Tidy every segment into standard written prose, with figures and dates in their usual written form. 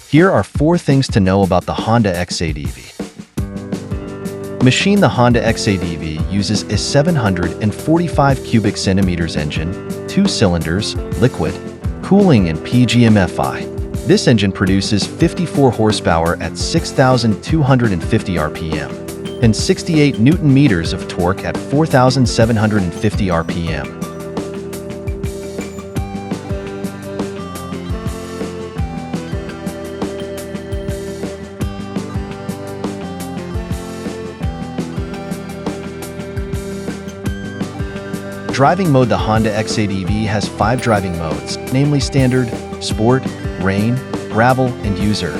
Here are 4 things to know about the Honda X-ADV. Machine. The Honda X-ADV uses a 745 cubic centimeters engine, 2 cylinders, liquid, cooling and PGM-FI. This engine produces 54 horsepower at 6,250 RPM and 68 Newton meters of torque at 4,750 RPM. Driving mode. The Honda X-ADV has 5 driving modes, namely Standard, Sport, Rain, Gravel, and User.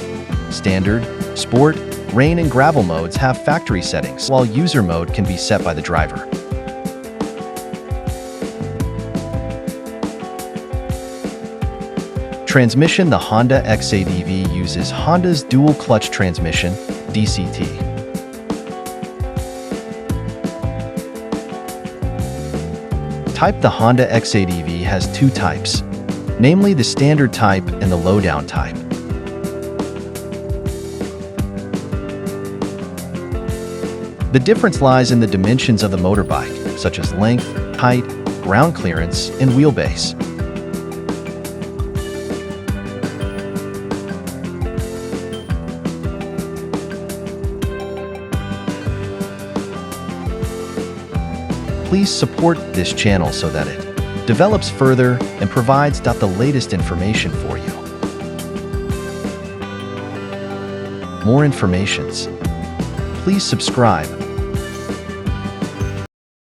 Standard, Sport, Rain, and Gravel modes have factory settings, while User mode can be set by the driver. Transmission. The Honda X-ADV uses Honda's dual-clutch transmission, DCT. Type. The Honda X-ADV has 2 types, namely the standard type and the lowdown type. The difference lies in the dimensions of the motorbike, such as length, height, ground clearance, and wheelbase. Please support this channel so that it develops further and provides the latest information for you. More informations. Please subscribe.